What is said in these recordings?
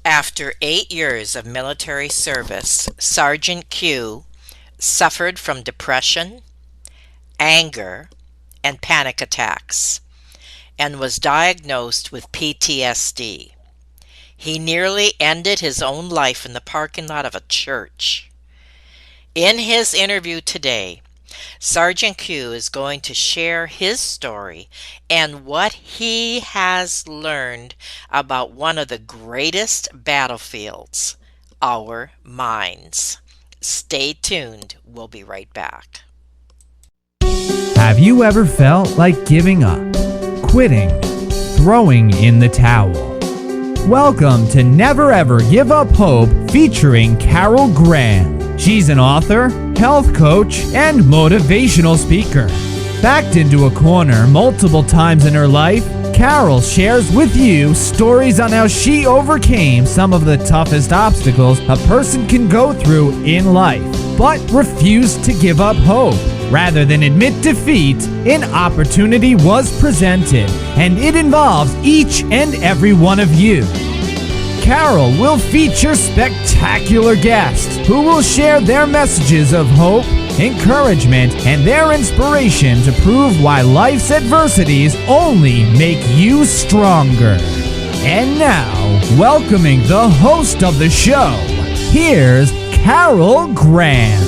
After 8 years of military service, Sergeant Q suffered from depression, anger, and panic attacks, and was diagnosed with PTSD. He nearly ended his own life in the parking lot of a church. In his interview today, Sergeant Q is going to share his story and what he has learned about one of the greatest battlefields, our minds. Stay tuned. We'll be right back. Have you ever felt like giving up, quitting, throwing in the towel? Welcome to Never Ever Give Up Hope featuring Carol Graham. She's an author, health coach, and motivational speaker. Backed into a corner multiple times in her life, Carol shares with you stories on how she overcame some of the toughest obstacles a person can go through in life, but refused to give up hope. Rather than admit defeat, an opportunity was presented, and it involves each and every one of you. Carol will feature spectacular guests who will share their messages of hope, encouragement, and their inspiration to prove why life's adversities only make you stronger. And now, welcoming the host of the show, here's Carol Graham.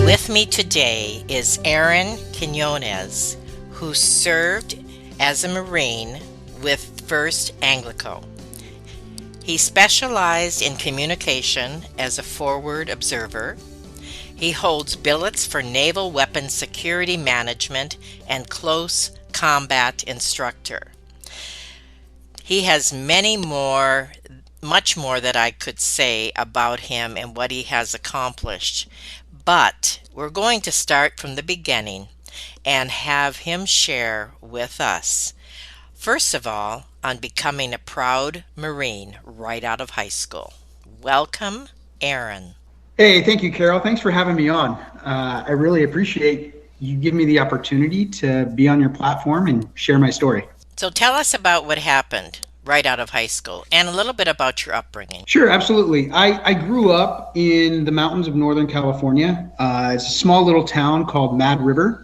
With me today is Aaron Quinonez, who served as a Marine with 1st Anglico. He specialized in communication as a forward observer. He holds billets for Naval Weapons Security Management and Close Combat Instructor. He has much more that I could say about him and what he has accomplished. But we're going to start from the beginning and have him share with us, first of all, on becoming a proud Marine right out of high school. Welcome, Aaron. Hey, thank you, Carol. Thanks for having me on. I really appreciate you giving me the opportunity to be on your platform and share my story. So tell us about what happened right out of high school and a little bit about your upbringing. Sure, absolutely. I grew up in the mountains of Northern California. It's a small little town called Mad River.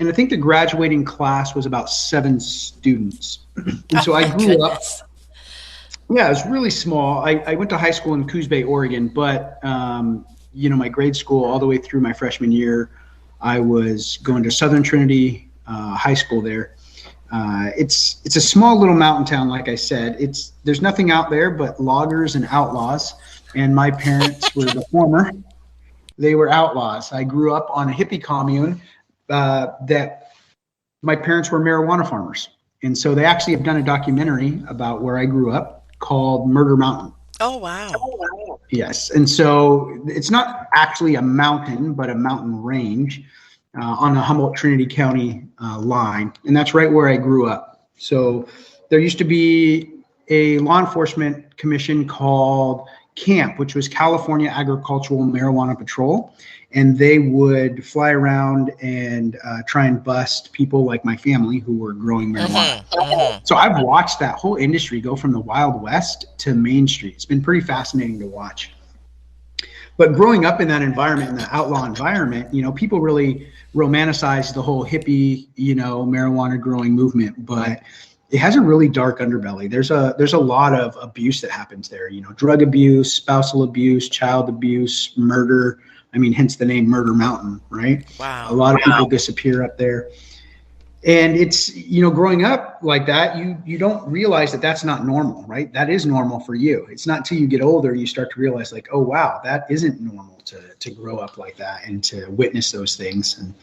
And I think the graduating class was about 7 students. And so I grew up. Yeah, it was really small. I went to high school in Coos Bay, Oregon, but my grade school all the way through my freshman year, I was going to Southern Trinity High School there. It's a small little mountain town, like I said. There's nothing out there but loggers and outlaws, and my parents were the former. They were outlaws. I grew up on a hippie commune that my parents were marijuana farmers. And so they actually have done a documentary about where I grew up called Murder Mountain. Oh, wow. Yes. And so it's not actually a mountain, but a mountain range on the Humboldt Trinity County line. And that's right where I grew up. So there used to be a law enforcement commission called CAMP, which was California Agricultural Marijuana Patrol. And they would fly around and try and bust people like my family who were growing marijuana. So I've watched that whole industry go from the Wild West to Main Street. It's been pretty fascinating to watch. But growing up in that environment, in the outlaw environment, people really romanticize the whole hippie, marijuana growing movement. But it has a really dark underbelly. There's a lot of abuse that happens there. Drug abuse, spousal abuse, child abuse, murder. Hence the name Murder Mountain, right? Wow. A lot of people disappear up there. And it's, growing up like that, you don't realize that that's not normal, right? That is normal for you. It's not until you get older, you start to realize like, oh, wow, that isn't normal to grow up like that and to witness those things. And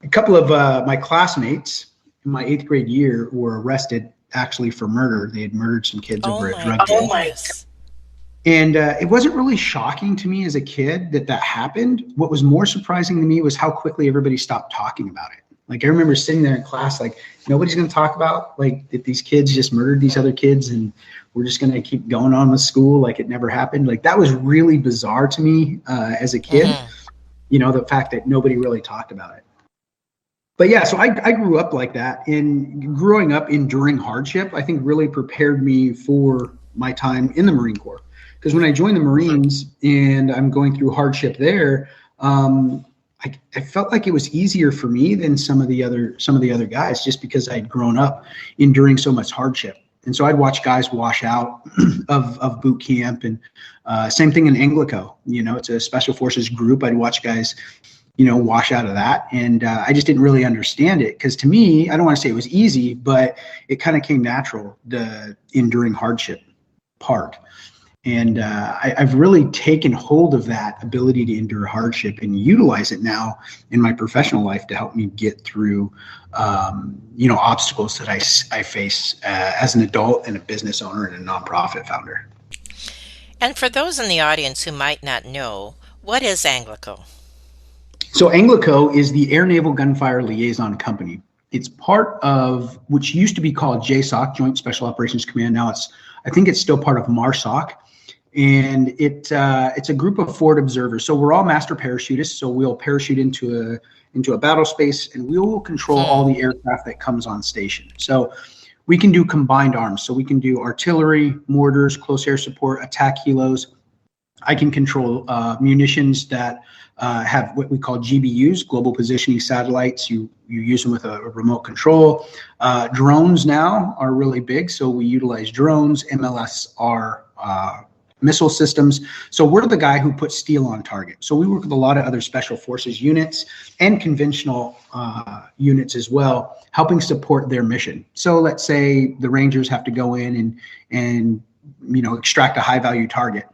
a couple of my classmates in my 8th grade year were arrested actually for murder. They had murdered some kids over a drug deal. And it wasn't really shocking to me as a kid that happened. What was more surprising to me was how quickly everybody stopped talking about it. Like, I remember sitting there in class, like, nobody's going to talk about, like, that these kids just murdered these other kids and we're just going to keep going on with school like it never happened. Like, that was really bizarre to me as a kid, the fact that nobody really talked about it. But yeah, so I grew up like that. And growing up enduring hardship, I think really prepared me for my time in the Marine Corps. Because when I joined the Marines and I'm going through hardship there, I felt like it was easier for me than some of the other guys, just because I'd grown up enduring so much hardship. And so I'd watch guys wash out of boot camp, and same thing in Anglico. It's a special forces group. I'd watch guys, wash out of that. And I just didn't really understand it, because to me, I don't want to say it was easy, but it kind of came natural, the enduring hardship part. And I've really taken hold of that ability to endure hardship and utilize it now in my professional life to help me get through, obstacles that I face as an adult and a business owner and a nonprofit founder. And for those in the audience who might not know, what is Anglico? So Anglico is the Air Naval Gunfire Liaison Company. It's part of, which used to be called JSOC, Joint Special Operations Command. Now I think it's still part of MARSOC. And it's a group of forward observers. So we're all master parachutists. So we'll parachute into a battle space, and we will control all the aircraft that comes on station. So we can do combined arms. So we can do artillery, mortars, close air support, attack helos. I can control munitions that have what we call GBUs, global positioning satellites. You use them with a remote control. Drones now are really big. So we utilize drones, MLSR, missile systems. So we're the guy who puts steel on target. So we work with a lot of other special forces units and conventional units as well, helping support their mission. So let's say the Rangers have to go in and extract a high value target.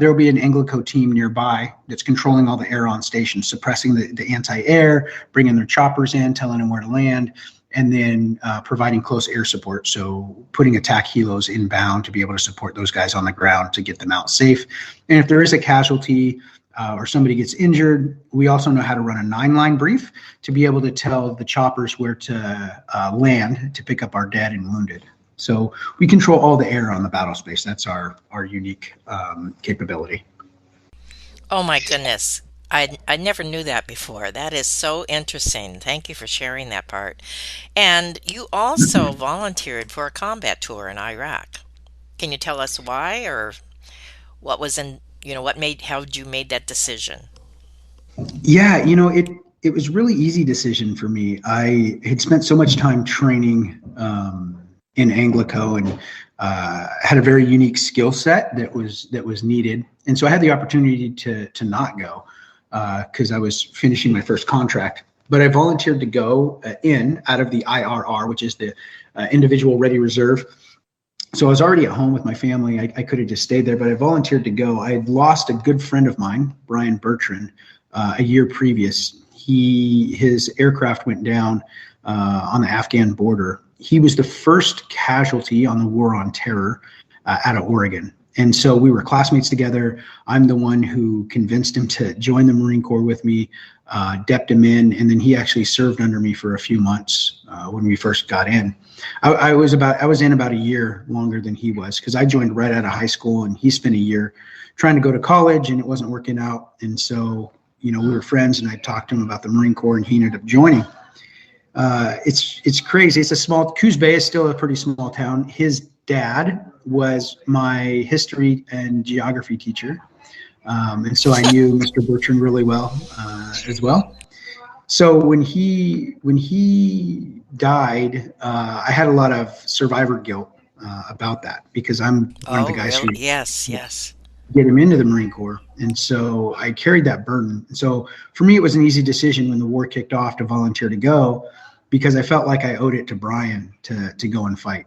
There will be an Anglico team nearby that's controlling all the air on station, suppressing the anti-air, bringing their choppers in, telling them where to land, and then providing close air support. So putting attack helos inbound to be able to support those guys on the ground to get them out safe. And if there is a casualty or somebody gets injured, we also know how to run a 9-line brief to be able to tell the choppers where to land to pick up our dead and wounded. So we control all the air on the battle space. That's our unique capability. Oh my goodness. I never knew that before. That is so interesting. Thank you for sharing that part. And you also volunteered for a combat tour in Iraq. Can you tell us why, or what was how you made that decision? Yeah, it was really easy decision for me. I had spent so much time training in Anglico, and had a very unique skill set that was needed. And so I had the opportunity to not go because I was finishing my first contract. But I volunteered to go out of the IRR, which is the Individual Ready Reserve. So I was already at home with my family. I could have just stayed there, but I volunteered to go. I had lost a good friend of mine, Brian Bertrand, a year previous. His aircraft went down on the Afghan border. He was the first casualty on the War on Terror out of Oregon. And so we were classmates together. I'm the one who convinced him to join the Marine Corps with me, depped him in, and then he actually served under me for a few months when we first got in. I was in about a year longer than he was, because I joined right out of high school, and he spent a year trying to go to college, and it wasn't working out. And so, we were friends, and I talked to him about the Marine Corps, and he ended up joining. It's crazy. It's a small, Coos Bay is still a pretty small town. His dad was my history and geography teacher. And so I knew Mr. Bertrand really well as well. So when he died, I had a lot of survivor guilt about that, because I'm one of the guys really? who Yes. get him into the Marine Corps. And so I carried that burden. And so for me, it was an easy decision when the war kicked off to volunteer to go, because I felt like I owed it to Brian to go and fight.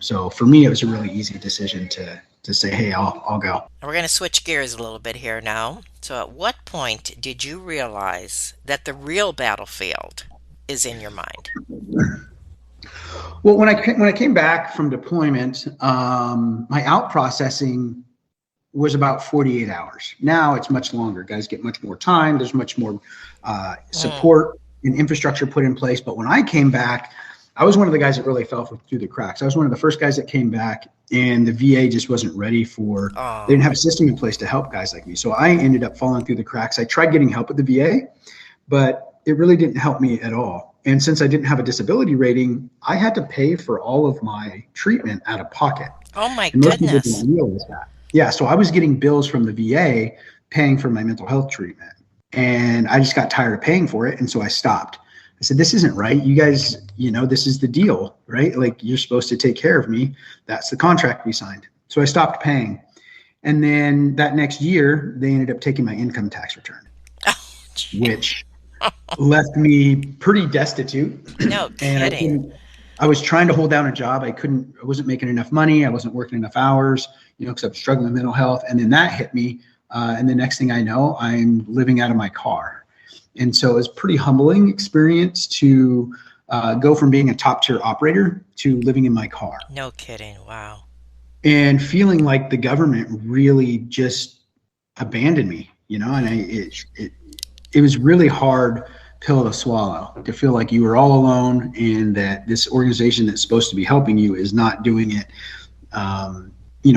So for me, it was a really easy decision to say, hey, I'll go. We're going to switch gears a little bit here now. So at what point did you realize that the real battlefield is in your mind? Well, when I came back from deployment, my out processing was about 48 hours. Now it's much longer. Guys get much more time. There's much more support and infrastructure put in place. But when I came back, I was one of the guys that really fell through the cracks. I was one of the first guys that came back, and the VA just wasn't ready for, they didn't have a system in place to help guys like me. So I ended up falling through the cracks. I tried getting help with the VA, but it really didn't help me at all. And since I didn't have a disability rating, I had to pay for all of my treatment out of pocket. Oh my And most people goodness. don't realize that. Yeah, so I was getting bills from the VA paying for my mental health treatment. And I just got tired of paying for it. And so I stopped. I said, this isn't right. You guys, this is the deal, right? Like, you're supposed to take care of me. That's the contract we signed. So I stopped paying. And then that next year, they ended up taking my income tax return, Gee, which left me pretty destitute. no And kidding. I was trying to hold down a job. I wasn't making enough money. I wasn't working enough hours, because I was struggling with mental health. And then that hit me. And the next thing I know, I'm living out of my car. And so it was a pretty humbling experience to go from being a top tier operator to living in my car No kidding. Wow. and feeling like the government really just abandoned me, and it was really hard pill to swallow, to feel like you were all alone and that this organization that's supposed to be helping you is not doing it.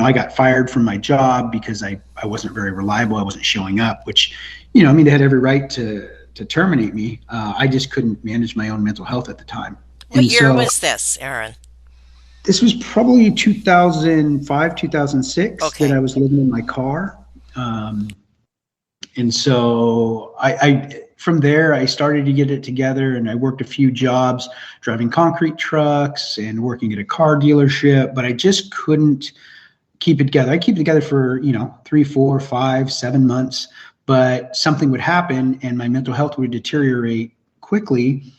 I got fired from my job because I wasn't very reliable. I wasn't showing up, which, they had every right to terminate me. I just couldn't manage my own mental health at the time. What And year so was this, Aaron? this was probably 2005, 2006 that Okay. I was living in my car. And so I from there, I started to get it together, and I worked a few jobs driving concrete trucks and working at a car dealership, but I just couldn't keep it together. I keep it together for, 3, 4, 5, 7 months, but something would happen and my mental health would deteriorate quickly,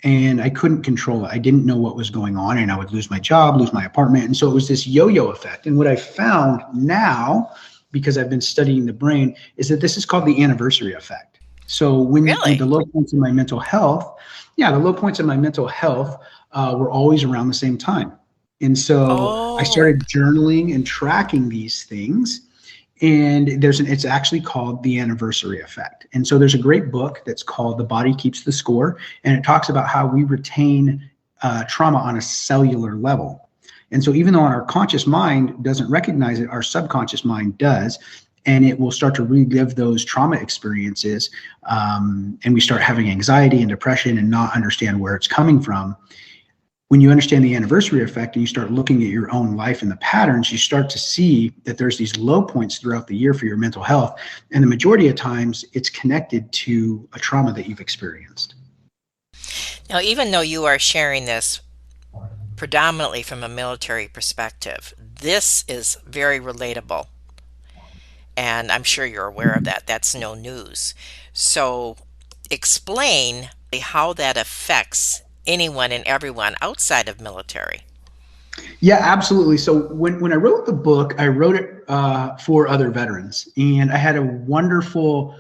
and I couldn't control it. I didn't know what was going on, and I would lose my job, lose my apartment. And so it was this yo-yo effect. And what I found now, because I've been studying the brain, is that this is called the anniversary effect. So when Really? the low points of my mental health, the low points of my mental health were always around the same time. And so I Oh, started journaling and tracking these things. And it's actually called the anniversary effect. And so there's a great book that's called The Body Keeps the Score. And it talks about how we retain trauma on a cellular level. And so even though our conscious mind doesn't recognize it, our subconscious mind does. And it will start to relive those trauma experiences. And we start having anxiety and depression and not understand where it's coming from. When you understand the anniversary effect and you start looking at your own life and the patterns, you start to see that there's these low points throughout the year for your mental health. And the majority of times it's connected to a trauma that you've experienced. now even though you are sharing this predominantly from a military perspective, this is very relatable. And I'm sure you're aware of that. That's no news. So explain how that affects anyone and everyone outside of military. Yeah, absolutely. So when I wrote the book, I wrote it for other veterans, and I had a wonderful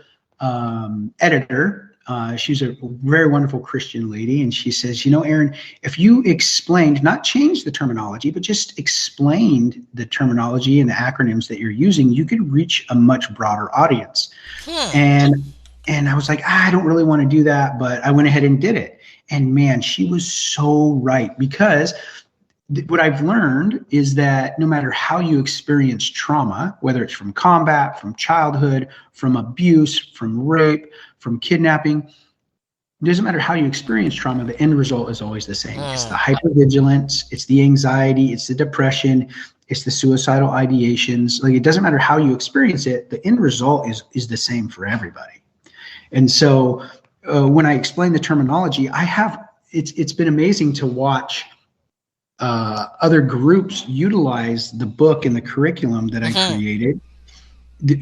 editor. She's a very wonderful Christian lady, and she says, Aaron, if you explained, not change the terminology, but just explained the terminology and the acronyms that you're using, you could reach a much broader audience. Hmm. And I was like, I don't really want to do that, but I went ahead and did it. And man, she was so right, because what I've learned is that no matter how you experience trauma, whether it's from combat, from childhood, from abuse, from rape, from kidnapping, it doesn't matter how you experience trauma, the end result is always the same. It's the Hmm. hypervigilance, it's the anxiety, it's the depression, it's the suicidal ideations. Like, it doesn't matter how you experience it, the end result is the same for everybody. And so when I explain the terminology, it's been amazing to watch other groups utilize the book and the curriculum that I Hmm. created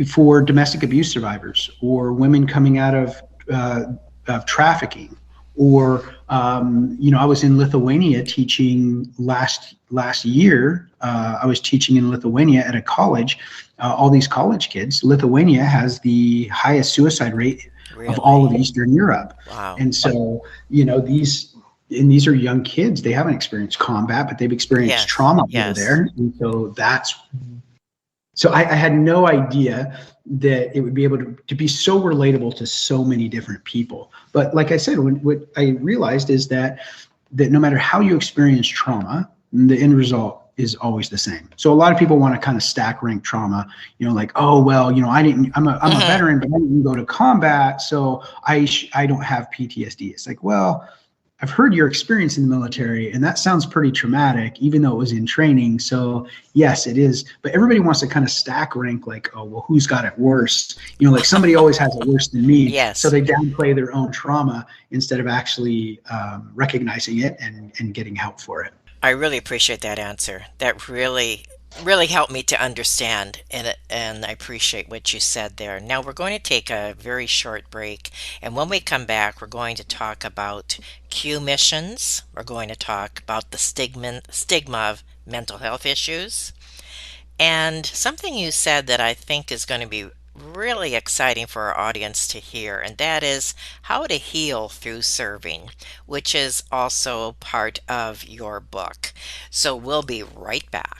for domestic abuse survivors or women coming out of trafficking. Or I was in Lithuania teaching last year. I was teaching in Lithuania at a college. All these college kids. Lithuania has the highest suicide rate of all of Really? Eastern Europe, Wow. and so these are young kids. They haven't experienced combat, but they've experienced Yes. trauma over Yes. there, and so I had no idea that it would be able to be so relatable to so many different people. But like I said, what I realized is that no matter how you experience trauma, the end result is always the same. So a lot of people want to kind of stack rank trauma, like, oh, well, I'm a Hmm. veteran, but I didn't go to combat, so I don't have PTSD. It's like, well, I've heard your experience in the military, and that sounds pretty traumatic, even though it was in training. So yes, it is. But everybody wants to kind of stack rank, like, oh, well, who's got it worse? Like somebody always has it worse than me. So Yes. they downplay their own trauma instead of actually recognizing it and getting help for it. I really appreciate that answer. That really helped me to understand, and I appreciate what you said there. Now we're going to take a very short break, and when we come back, we're going to talk about Q missions. We're going to talk about the stigma of mental health issues, and something you said that I think is going to be really exciting for our audience to hear, and that is how to heal through serving, which is also part of your book. So we'll be right back.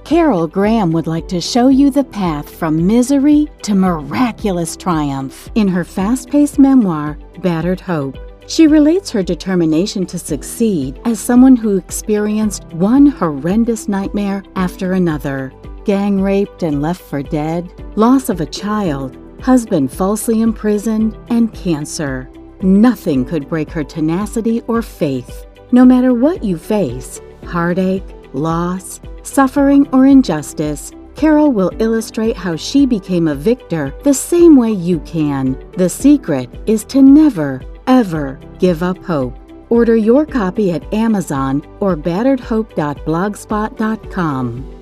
Carol Graham would like to show you the path from misery to miraculous triumph in her fast-paced memoir, Battered Hope. She relates her determination to succeed as someone who experienced one horrendous nightmare after another: gang raped and left for dead, loss of a child, husband falsely imprisoned, and cancer. Nothing could break her tenacity or faith. No matter what you face, heartache, loss, suffering, or injustice, Carol will illustrate how she became a victor the same way you can. The secret is to never, ever give up hope. Order your copy at Amazon or batteredhope.blogspot.com.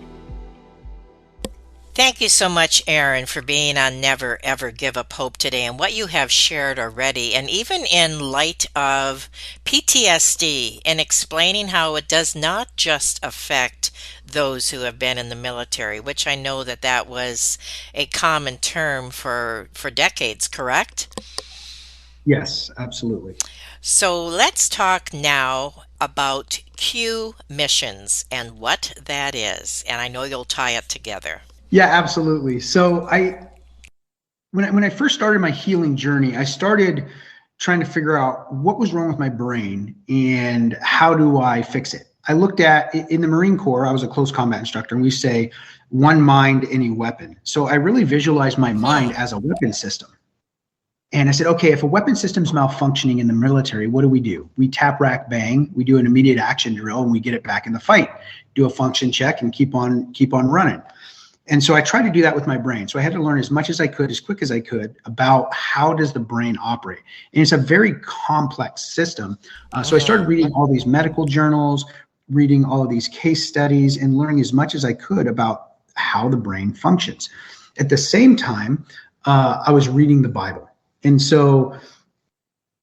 Thank you so much, Erin, for being on Never Ever Give Up Hope today and what you have shared already, and even in light of PTSD and explaining how it does not just affect those who have been in the military, which I know that was a common term for decades, correct? Yes, absolutely. So let's talk now about Q missions and what that is, and I know you'll tie it together. Yeah, absolutely. So when I first started my healing journey, I started trying to figure out what was wrong with my brain and how do I fix it. I looked at, in the Marine Corps, I was a close combat instructor, and we say one mind, any weapon. So I really visualized my mind as a weapon system. And I said, okay, if a weapon system's malfunctioning in the military, what do? We tap, rack, bang. We do an immediate action drill, and we get it back in the fight. Do a function check and keep on running. And so I tried to do that with my brain. So I had to learn as much as I could, as quick as I could, about how does the brain operate. And it's a very complex system. So I started reading all these medical journals, reading all of these case studies, and learning as much as I could about how the brain functions. At the same time, I was reading the Bible. And so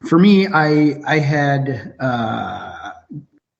for me, I had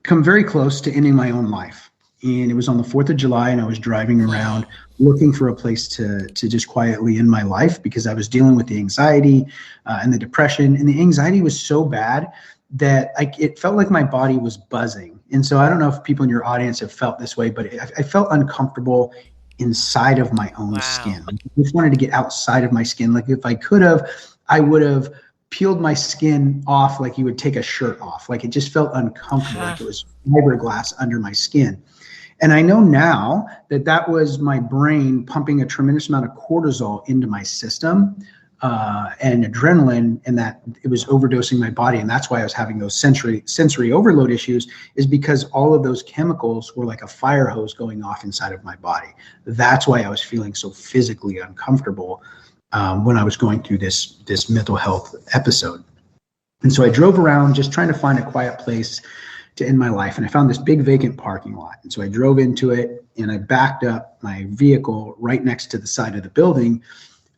come very close to ending my own life. And it was on the 4th of July, and I was driving around looking for a place to just quietly end my life, because I was dealing with the anxiety and the depression. And the anxiety was so bad that it felt like my body was buzzing. And so I don't know if people in your audience have felt this way, but I felt uncomfortable inside of my own skin. I just wanted to get outside of my skin. Like if I could have, I would have peeled my skin off like you would take a shirt off. Like it just felt uncomfortable, like it was fiberglass under my skin. And I know now that was my brain pumping a tremendous amount of cortisol into my system and adrenaline, and that it was overdosing my body. And that's why I was having those sensory overload issues, is because all of those chemicals were like a fire hose going off inside of my body. That's why I was feeling so physically uncomfortable when I was going through this mental health episode. And so I drove around just trying to find a quiet place to end my life. And I found this big vacant parking lot. And so I drove into it, and I backed up my vehicle right next to the side of the building.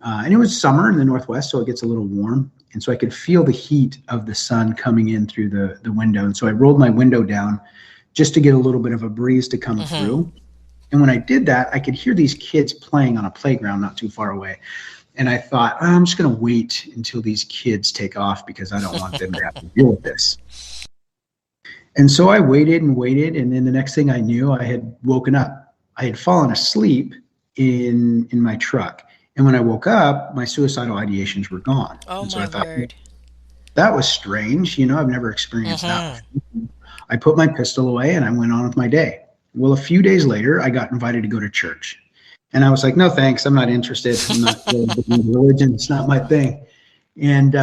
And it was summer in the Northwest, so it gets a little warm. And so I could feel the heat of the sun coming in through the window. And so I rolled my window down just to get a little bit of a breeze to come through. And when I did that, I could hear these kids playing on a playground not too far away. And I thought, I'm just going to wait until these kids take off, because I don't want them to have to deal with this. And so I waited and waited, and then the next thing I knew, I had woken up. I had fallen asleep in my truck. And when I woke up, my suicidal ideations were gone. Oh, and so my I thought, word. that was strange. I've never experienced that before. I put my pistol away and I went on with my day. Well, a few days later, I got invited to go to church. And I was like, no, thanks. I'm not interested. I'm not religion. It's not my thing. And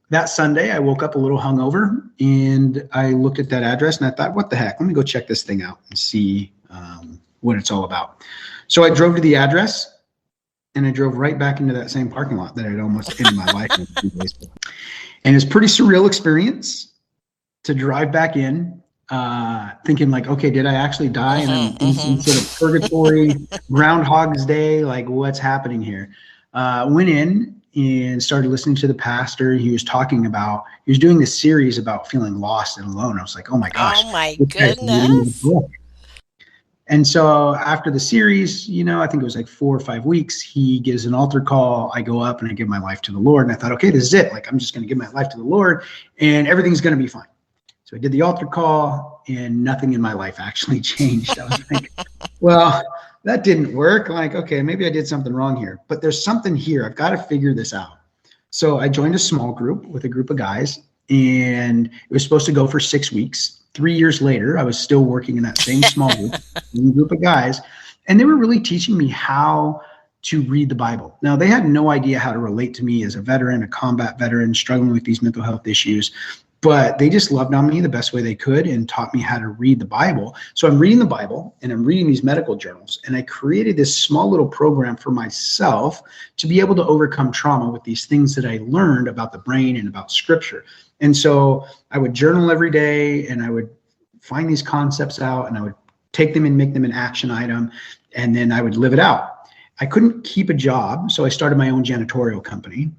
that Sunday, I woke up a little hungover, and I looked at that address, and I thought, what the heck? Let me go check this thing out and see what it's all about. So I drove to the address, and I drove right back into that same parking lot that I'd almost ended my life in 2 days ago. And it's a pretty surreal experience to drive back in, thinking like, okay, did I actually die? And I'm in some sort of purgatory, Groundhog's Day, like what's happening here? Went in and started listening to the pastor. He was doing this series about feeling lost and alone. I was like, oh my gosh. Oh my goodness. And so after the series, I think it was like 4 or 5 weeks, he gives an altar call. I go up and I give my life to the Lord. And I thought, okay, this is it. Like, I'm just going to give my life to the Lord and everything's going to be fine. So I did the altar call and nothing in my life actually changed. I was like, well, that didn't work. Like, okay, maybe I did something wrong here, but there's something here. I've got to figure this out. So I joined a small group with a group of guys, and it was supposed to go for 6 weeks. 3 years later, I was still working in that same small group of guys, and they were really teaching me how to read the Bible. Now, they had no idea how to relate to me as a veteran, a combat veteran, struggling with these mental health issues, but they just loved on me the best way they could and taught me how to read the Bible. So I'm reading the Bible and I'm reading these medical journals, and I created this small little program for myself to be able to overcome trauma with these things that I learned about the brain and about scripture. And so I would journal every day, and I would find these concepts out, and I would take them and make them an action item, and then I would live it out. I couldn't keep a job, so I started my own janitorial company.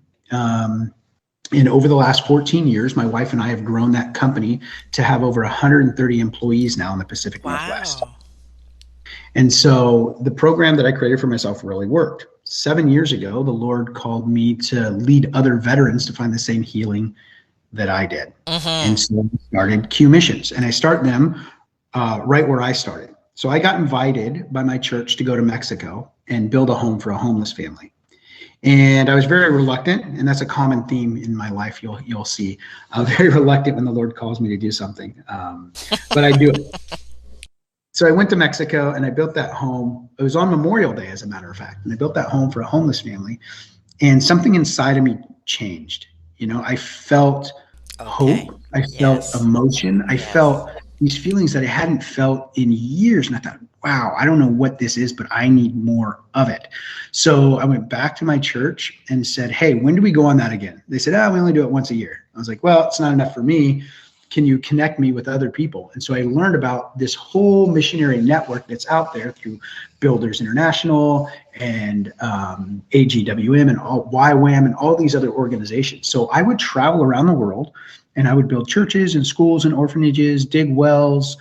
And over the last 14 years, my wife and I have grown that company to have over 130 employees now in the Pacific Northwest. And so the program that I created for myself really worked. 7 years ago, the Lord called me to lead other veterans to find the same healing that I did. And so I started Q Missions, and I start them right where I started. So I got invited by my church to go to Mexico and build a home for a homeless family. And I was very reluctant, and that's a common theme in my life. You'll see I'm very reluctant when the Lord calls me to do something, but I do it. So I went to Mexico and I built that home. It was on Memorial Day, as a matter of fact, and I built that home for a homeless family. And something inside of me changed. I felt hope. I felt emotion. I felt these feelings that I hadn't felt in years. And I thought, wow, I don't know what this is, but I need more of it. So I went back to my church and said, hey, when do we go on that again? They said, we only do it once a year. I was like, well, it's not enough for me. Can you connect me with other people? And so I learned about this whole missionary network that's out there through Builders International and AGWM and YWAM and all these other organizations. So I would travel around the world, and I would build churches and schools and orphanages, dig wells,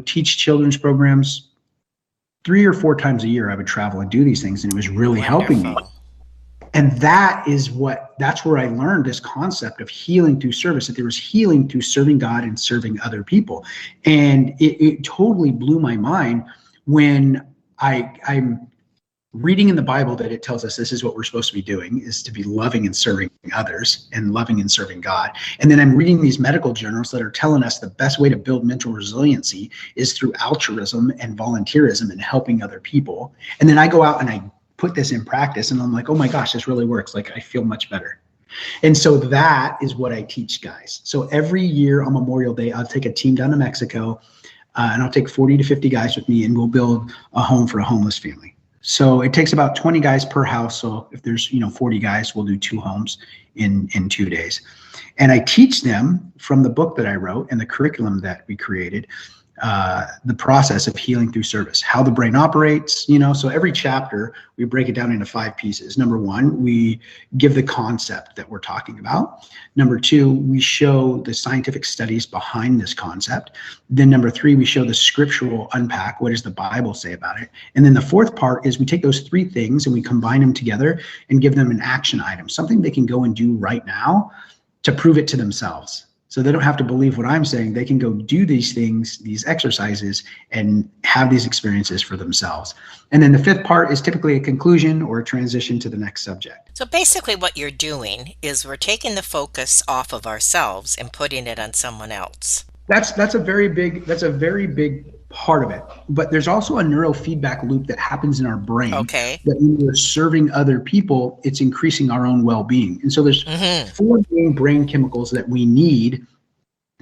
teach children's programs. 3 or 4 times a year, I would travel and do these things, and it was really helping me. And that's where I learned this concept of healing through service, that there was healing through serving God and serving other people. And it totally blew my mind when I'm reading in the Bible that it tells us this is what we're supposed to be doing, is to be loving and serving others and loving and serving God. And then I'm reading these medical journals that are telling us the best way to build mental resiliency is through altruism and volunteerism and helping other people. And then I go out and I put this in practice, and I'm like, oh my gosh, this really works. Like, I feel much better. And so that is what I teach guys. So every year on Memorial Day, I'll take a team down to Mexico, and I'll take 40 to 50 guys with me, and we'll build a home for a homeless family. So it takes about 20 guys per house. So if there's 40 guys, we'll do 2 homes in 2 days. And I teach them from the book that I wrote and the curriculum that we created, the process of healing through service, how the brain operates. So every chapter we break it down into 5 pieces. Number 1, we give the concept that we're talking about. Number 2, we show the scientific studies behind this concept. Then number 3, we show the scriptural unpack. What does the Bible say about it? And then the 4th part is we take those 3 things and we combine them together and give them an action item, something they can go and do right now to prove it to themselves. So they don't have to believe what I'm saying. They can go do these things, these exercises, and have these experiences for themselves. And then the 5th part is typically a conclusion or a transition to the next subject. So basically what you're doing is we're taking the focus off of ourselves and putting it on someone else. That's a very big part of it. But there's also a neurofeedback loop that happens in our brain Okay. that when we're serving other people, it's increasing our own well-being. And so there's Mm-hmm. 4 main brain chemicals that we need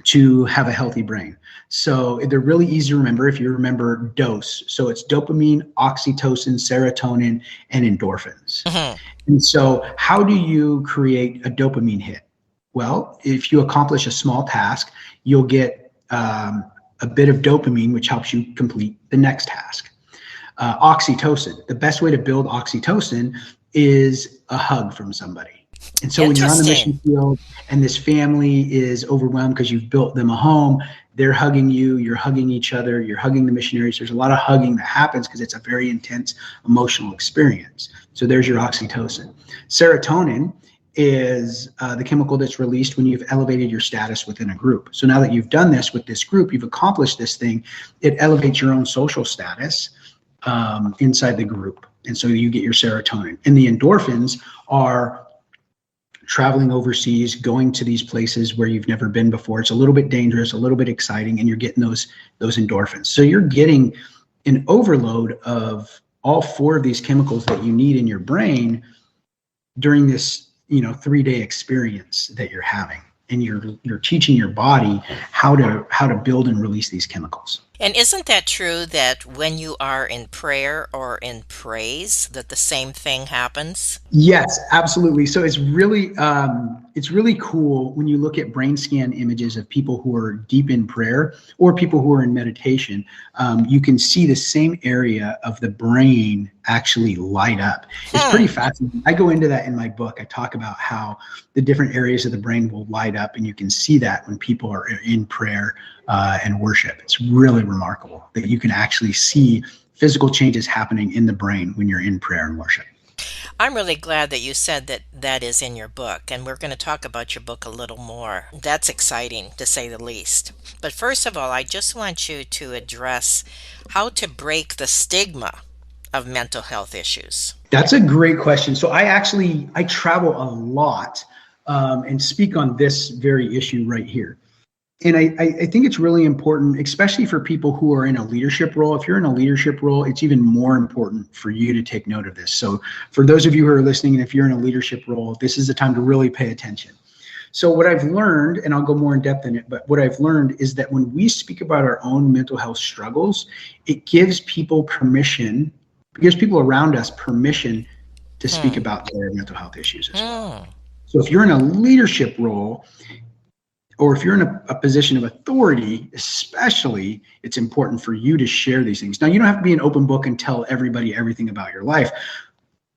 to have a healthy brain. So they're really easy to remember if you remember DOSE. So it's dopamine, oxytocin, serotonin, and endorphins. Mm-hmm. And so how do you create a dopamine hit? Well, if you accomplish a small task, you'll get a bit of dopamine, which helps you complete the next task. Oxytocin, the best way to build oxytocin is a hug from somebody. And so when you're on the Interesting. mission field and this family is overwhelmed because you've built them a home, they're hugging you, you're hugging each other, you're hugging the missionaries. There's a lot of hugging that happens because it's a very intense emotional experience. So there's your oxytocin. Serotonin is the chemical that's released when you've elevated your status within a group. So now that you've done this with this group, you've accomplished this thing, it elevates your own social status inside the group. And so you get your serotonin. And the endorphins are traveling overseas, going to these places where you've never been before. It's a little bit dangerous, a little bit exciting, and you're getting those endorphins. So you're getting an overload of all 4 of these chemicals that you need in your brain during this 3-day experience that you're having. And you're teaching your body how to build and release these chemicals. And isn't that true that when you are in prayer or in praise, that the same thing happens? Yes, absolutely. So it's really cool when you look at brain scan images of people who are deep in prayer or people who are in meditation. You can see the same area of the brain actually light up. It's pretty fascinating. I go into that in my book. I talk about how the different areas of the brain will light up, and you can see that when people are in prayer and worship. It's really remarkable that you can actually see physical changes happening in the brain when you're in prayer and worship. I'm really glad that you said that that is in your book, and we're going to talk about your book a little more. That's exciting, to say the least. But first of all, I just want you to address how to break the stigma of mental health issues. That's a great question. So I travel a lot and speak on this very issue right here. And I think it's really important, especially for people who are in a leadership role. If you're in a leadership role, it's even more important for you to take note of this. So for those of you who are listening, and if you're in a leadership role, this is the time to really pay attention. So what I've learned, and I'll go more in depth in it, but what I've learned is that when we speak about our own mental health struggles, it gives people around us permission to speak about their mental health issues as well. So if you're in a leadership role, or if you're in a position of authority, especially, it's important for you to share these things. Now, you don't have to be an open book and tell everybody everything about your life.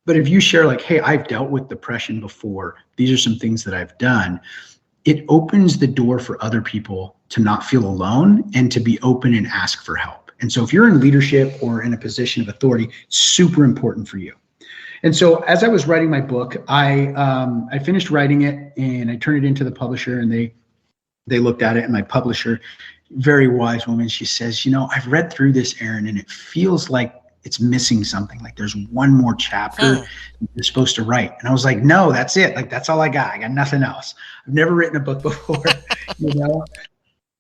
But if you share like, hey, I've dealt with depression before, these are some things that I've done, it opens the door for other people to not feel alone and to be open and ask for help. And so if you're in leadership or in a position of authority, super important for you. And so as I was writing my book, I finished writing it and I turned it into the publisher, and they looked at it, and my publisher, very wise woman, she says, I've read through this, Aaron, and it feels like it's missing something. Like there's one more chapter you're supposed to write. And I was like, no, that's it. Like, that's all I got. I got nothing else. I've never written a book before,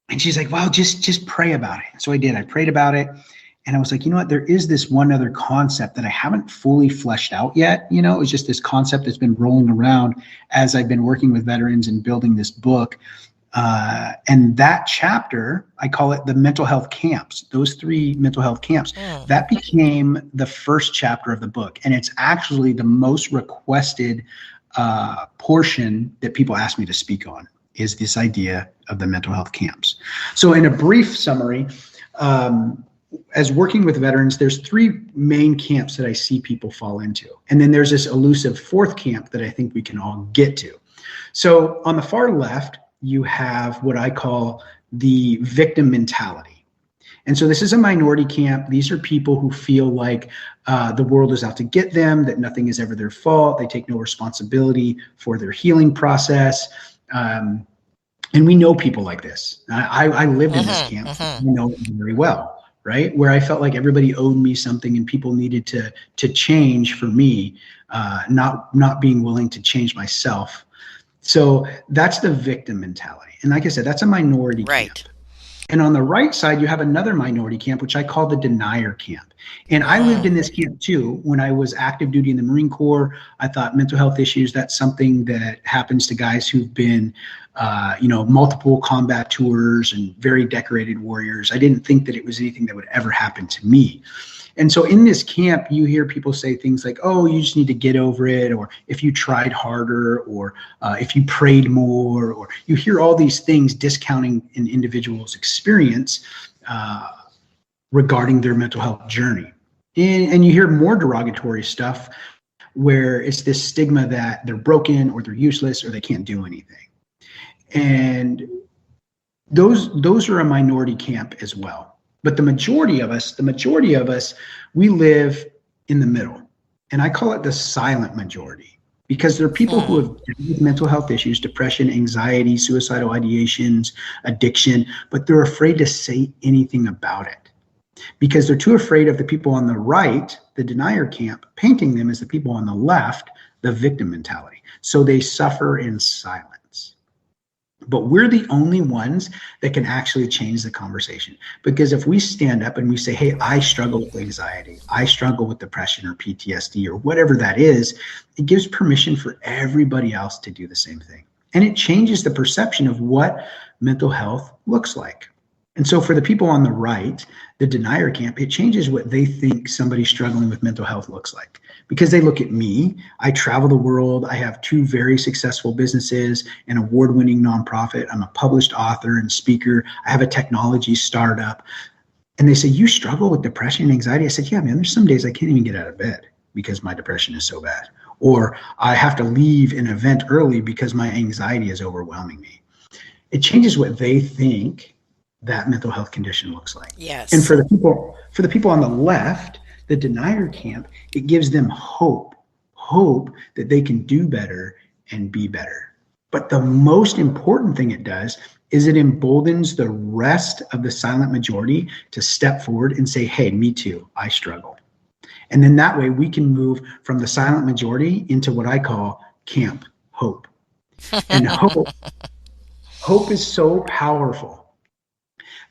And she's like, well, just pray about it. So I did. I prayed about it. And I was like, you know what? There is this one other concept that I haven't fully fleshed out yet. It's just this concept that's been rolling around as I've been working with veterans and building this book. And that chapter, I call it the mental health camps, those 3 mental health camps, that became the first chapter of the book. And it's actually the most requested portion that people ask me to speak on, is this idea of the mental health camps. So in a brief summary, as working with veterans, there's 3 main camps that I see people fall into. And then there's this elusive 4th camp that I think we can all get to. So on the far left, you have what I call the victim mentality. And so this is a minority camp. These are people who feel like the world is out to get them, that nothing is ever their fault. They take no responsibility for their healing process. And we know people like this. I lived in this camp. I know it very well, right? Where I felt like everybody owed me something and people needed to change for me, not being willing to change myself. So that's the victim mentality. And like I said, that's a minority camp. And on the right side, you have another minority camp, which I call the denier camp. And I lived in this camp too. When I was active duty in the Marine Corps, I thought mental health issues, that's something that happens to guys who've been, multiple combat tours and very decorated warriors. I didn't think that it was anything that would ever happen to me. And so in this camp, you hear people say things like, oh, you just need to get over it, or if you tried harder, or if you prayed more, or you hear all these things discounting an individual's experience regarding their mental health journey. And you hear more derogatory stuff where it's this stigma that they're broken or they're useless or they can't do anything. And those are a minority camp as well. But the majority of us, we live in the middle. And I call it the silent majority, because there are people who have mental health issues, depression, anxiety, suicidal ideations, addiction, but they're afraid to say anything about it because they're too afraid of the people on the right, the denier camp, painting them as the people on the left, the victim mentality. So they suffer in silence. But we're the only ones that can actually change the conversation. Because if we stand up and we say, hey, I struggle with anxiety, I struggle with depression or PTSD or whatever that is, it gives permission for everybody else to do the same thing. And it changes the perception of what mental health looks like. And so for the people on the right, the denier camp, it changes what they think somebody struggling with mental health looks like. Because they look at me, I travel the world, I have 2 very successful businesses, an award-winning nonprofit, I'm a published author and speaker, I have a technology startup. And they say, you struggle with depression and anxiety? I said, yeah, man, there's some days I can't even get out of bed because my depression is so bad. Or I have to leave an event early because my anxiety is overwhelming me. It changes what they think that mental health condition looks like. Yes. And for the people on the left, the denier camp, it gives them hope that they can do better and be better. But the most important thing it does is it emboldens the rest of the silent majority to step forward and say, hey, me too, I struggle. And then that way we can move from the silent majority into what I call Camp Hope. And hope is so powerful.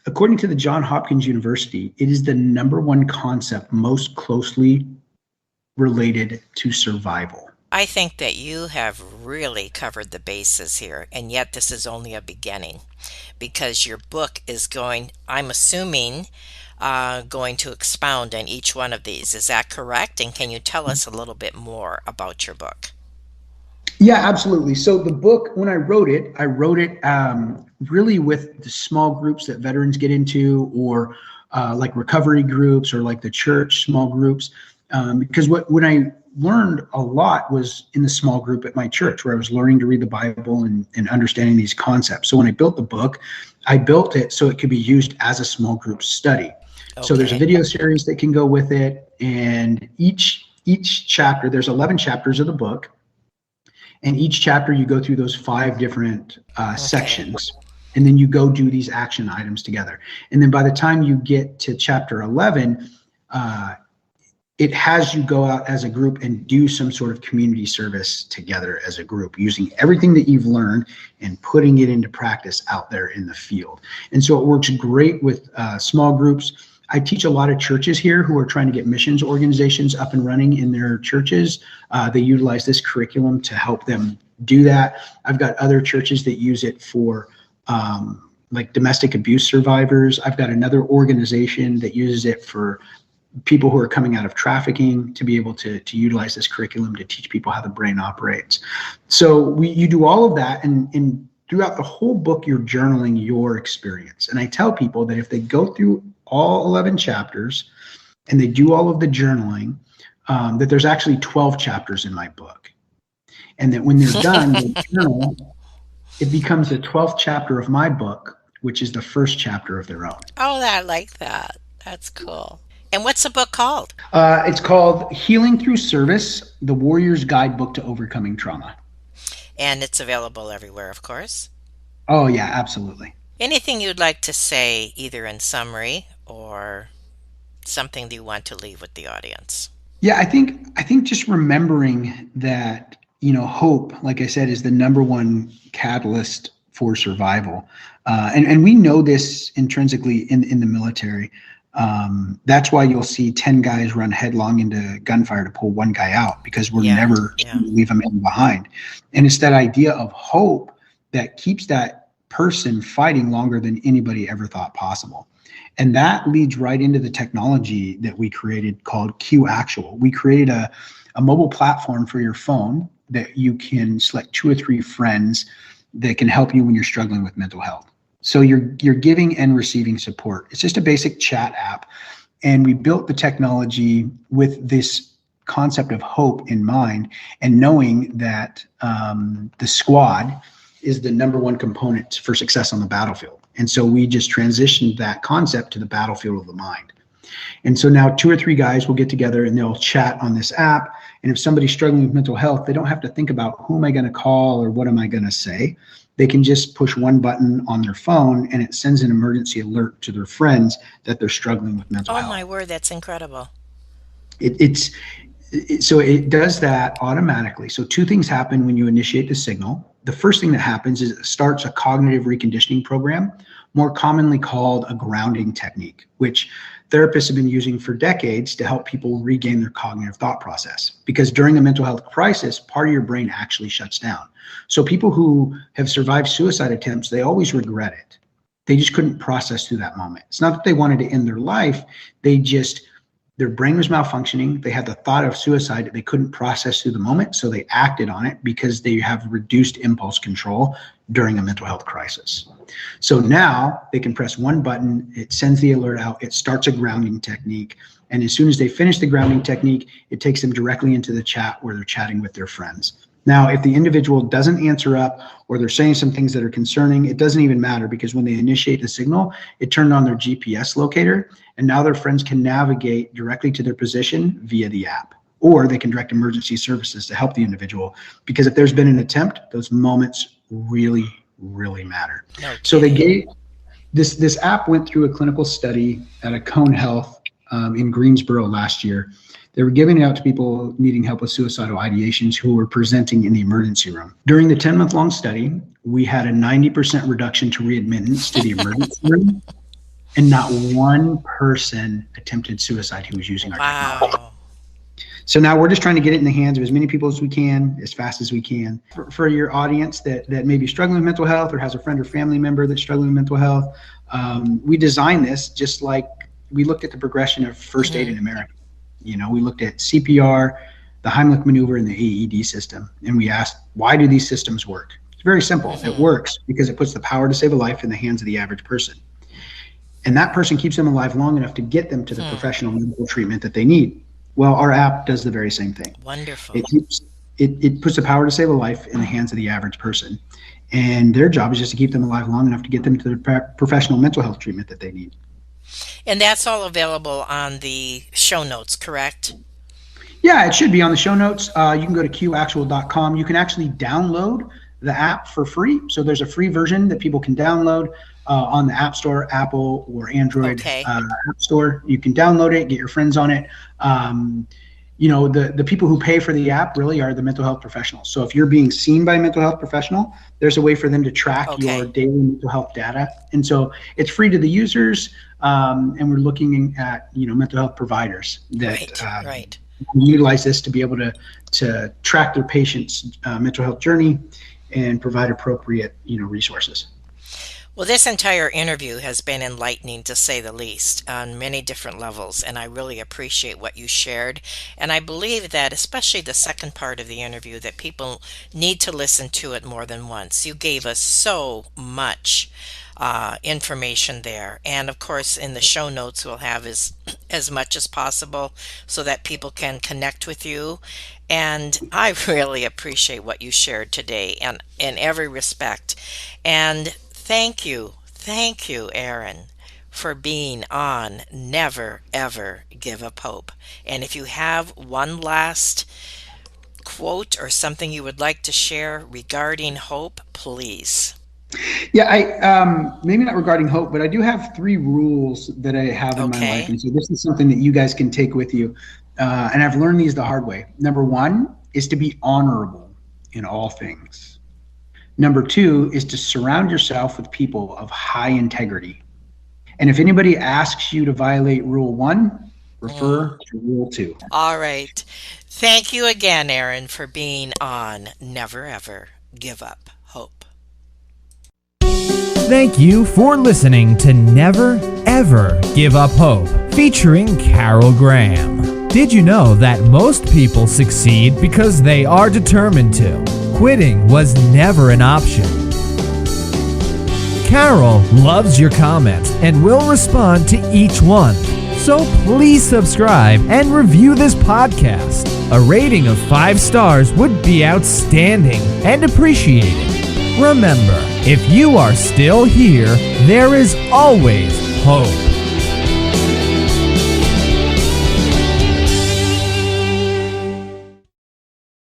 According to the Johns Hopkins University, it is the #1 concept most closely related to survival. I think that you have really covered the bases here, and yet this is only a beginning because your book is going, I'm assuming, going to expound on each one of these. Is that correct? And can you tell us a little bit more about your book? Yeah, absolutely. So the book, when I wrote it really with the small groups that veterans get into, or like recovery groups, or like the church small groups. Because when I learned a lot was in the small group at my church, where I was learning to read the Bible and understanding these concepts. So when I built the book, I built it so it could be used as a small group study. Okay. So there's a video series that can go with it, and each chapter, there's 11 chapters of the book. And each chapter, you go through those 5 different sections, and then you go do these action items together. And then by the time you get to chapter 11, it has you go out as a group and do some sort of community service together as a group, using everything that you've learned and putting it into practice out there in the field. And so it works great with small groups. I teach a lot of churches here who are trying to get missions organizations up and running in their churches. They utilize this curriculum to help them do that. I've got other churches that use it for like domestic abuse survivors. I've got another organization that uses it for people who are coming out of trafficking, to be able to utilize this curriculum to teach people how the brain operates. So you do all of that, and throughout the whole book, you're journaling your experience. And I tell people that if they go through all 11 chapters and they do all of the journaling, that there's actually 12 chapters in my book. And that when they're done, they journal, it becomes the 12th chapter of my book, which is the first chapter of their own. Oh, I like that. That's cool. And what's the book called? It's called Healing Through Service, The Warrior's Guidebook to Overcoming Trauma. And it's available everywhere, of course. Oh, yeah, absolutely. Anything you'd like to say, either in summary or something that you want to leave with the audience? Yeah, I think just remembering that, hope, like I said, is the #1 catalyst for survival. And we know this intrinsically in the military. That's why you'll see 10 guys run headlong into gunfire to pull one guy out, because we're never going to leave them in behind. And it's that idea of hope that keeps that person fighting longer than anybody ever thought possible. And that leads right into the technology that we created called Q Actual. We created a mobile platform for your phone that you can select 2 or 3 friends that can help you when you're struggling with mental health. So you're giving and receiving support. It's just a basic chat app. And we built the technology with this concept of hope in mind, and knowing that the squad is the number one component for success on the battlefield. And so we just transitioned that concept to the battlefield of the mind. And so now 2 or 3 guys will get together and they'll chat on this app. And if somebody's struggling with mental health, they don't have to think about who am I going to call or what am I going to say. They can just push one button on their phone and it sends an emergency alert to their friends that they're struggling with mental health. Oh my word, that's incredible. So it does that automatically. So 2 things happen when you initiate the signal. The first thing that happens is it starts a cognitive reconditioning program, more commonly called a grounding technique, which therapists have been using for decades to help people regain their cognitive thought process. Because during a mental health crisis, part of your brain actually shuts down. So people who have survived suicide attempts, they always regret it. They just couldn't process through that moment. It's not that they wanted to end their life. Their brain was malfunctioning. They had the thought of suicide that they couldn't process through the moment. So they acted on it because they have reduced impulse control during a mental health crisis. So now they can press one button, it sends the alert out, it starts a grounding technique. And as soon as they finish the grounding technique, it takes them directly into the chat where they're chatting with their friends. Now, if the individual doesn't answer up or they're saying some things that are concerning, it doesn't even matter, because when they initiate the signal, it turned on their GPS locator, and now their friends can navigate directly to their position via the app, or they can direct emergency services to help the individual, because if there's been an attempt, those moments really, really matter. No So they kidding. gave this app went through a clinical study at a Cone Health in Greensboro last year. They were giving it out to people needing help with suicidal ideations who were presenting in the emergency room. During the 10-month-long study, we had a 90% reduction to readmittance to the emergency room, and not one person attempted suicide who was using our technology. Wow. So now we're just trying to get it in the hands of as many people as we can, as fast as we can. For your audience that may be struggling with mental health or has a friend or family member that's struggling with mental health, we designed this just like we looked at the progression of first aid in America. You know, we looked at CPR, the Heimlich maneuver, and the AED system, and we asked, why do these systems work? It's very simple. It works because it puts the power to save a life in the hands of the average person. And that person keeps them alive long enough to get them to the professional medical treatment that they need. Well, our app does the very same thing. Wonderful. It puts the power to save a life in the hands of the average person. And their job is just to keep them alive long enough to get them to the professional mental health treatment that they need. And that's all available on the show notes, correct? Yeah, it should be on the show notes. You can go to qactual.com. You can actually download the app for free. So there's a free version that people can download on the App Store, Apple or Android App Store. You can download it, get your friends on it. You know, the people who pay for the app really are the mental health professionals. So if you're being seen by a mental health professional, there's a way for them to track your daily mental health data. And so it's free to the users. And we're looking at, you know, mental health providers that utilize this to be able to track their patients' mental health journey and provide appropriate, you know, resources. Well, this entire interview has been enlightening, to say the least, on many different levels, and I really appreciate what you shared. And I believe that, especially the second part of the interview, that people need to listen to it more than once. You gave us so much information there. And of course, in the show notes, we'll have as much as possible so that people can connect with you. And I really appreciate what you shared today, and in every respect. And thank you, Aaron, for being on Never Ever Give Up Hope. And if you have one last quote or something you would like to share regarding hope, please. Yeah, I maybe not regarding hope, but I do have 3 rules that I have in my life. And so this is something that you guys can take with you. And I've learned these the hard way. Number 1 is to be honorable in all things. Number 2 is to surround yourself with people of high integrity. And if anybody asks you to violate Rule 1, refer to Rule 2. All right. Thank you again, Aaron, for being on Never Ever Give Up Hope. Thank you for listening to Never Ever Give Up Hope, featuring Carol Graham. Did you know that most people succeed because they are determined to? Quitting was never an option. Carol loves your comments and will respond to each one. So please subscribe and review this podcast. A rating of 5 stars would be outstanding and appreciated. Remember, if you are still here, there is always hope.